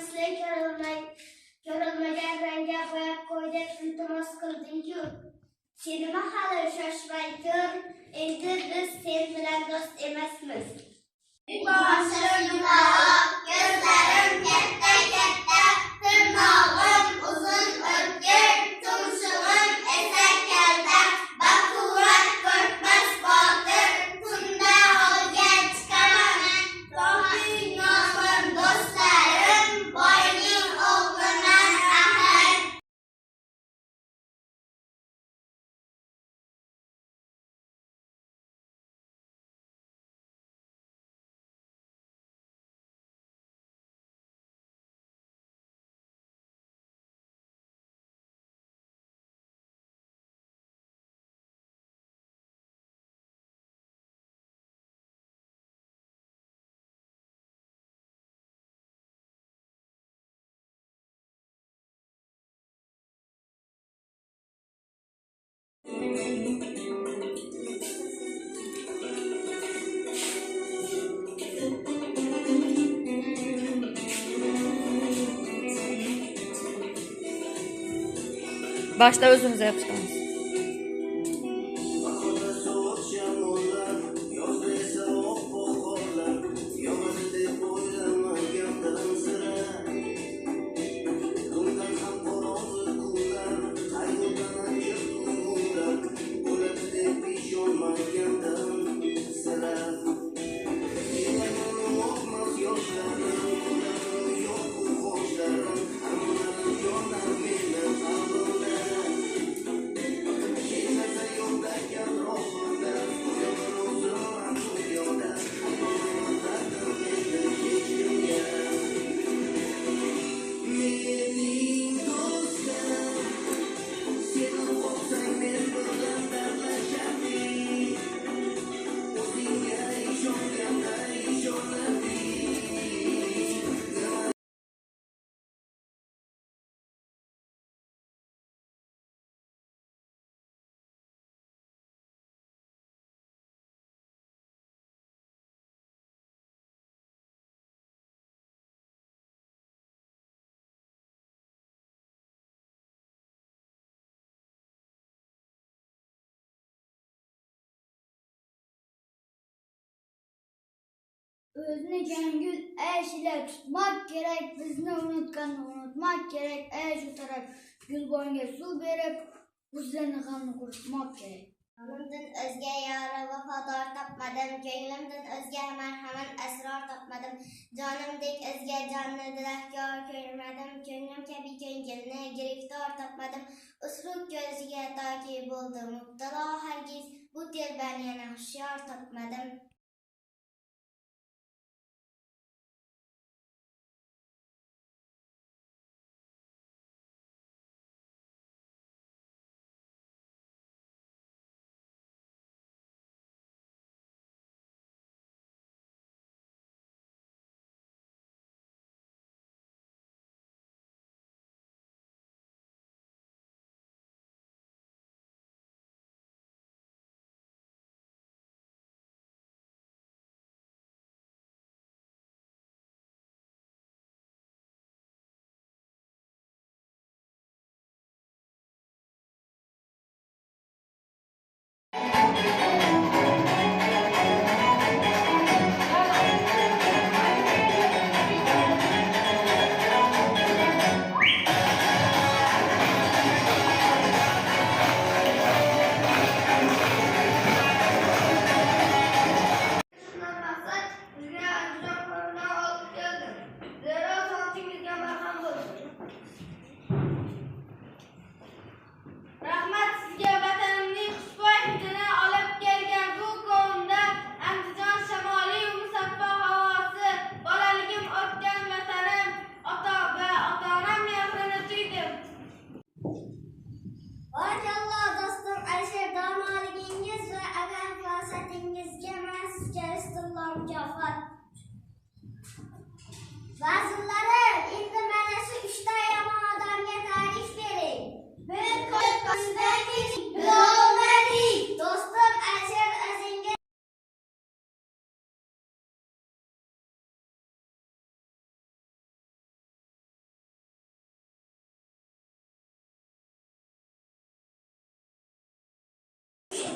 misli ko'rilmagan rangga bo'yab qo'ydek iltimos qilding-ku. Seni hali shoshmay tur, endi biz sen bilan do'st emasmiz. Boshim yumoq, ko'zlarim katta-katta, tirnog'im uzun o'tkir, tumshug'im esa kalta, baquvvat qo'rqmas botir, tunda holga chiqaman, to'ping nomim do'stlarim, boyning o'g'liman ahad. Başta özünüze yapıştınız. O'zni Jangul ashila tutmak kerak, bizni unutganni unutmak kerak, shu taraf gulbonga suv berib, o'zlarini g'amni quritmak kerak. Jonimdan o'zga yora vafodor topmadim, ko'nglimdan o'zga marhamat asror topmadim, jonimdek o'zga jonni dilafkor ko'rmadim, ko'nglim kabi ko'ngilni giriftor topmadim, usruk ko'ziga toki bo'ldi mubtalo hargiz, bu telban yana hushyor topmadim.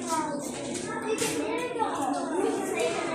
Peki nereye gidiyorsun?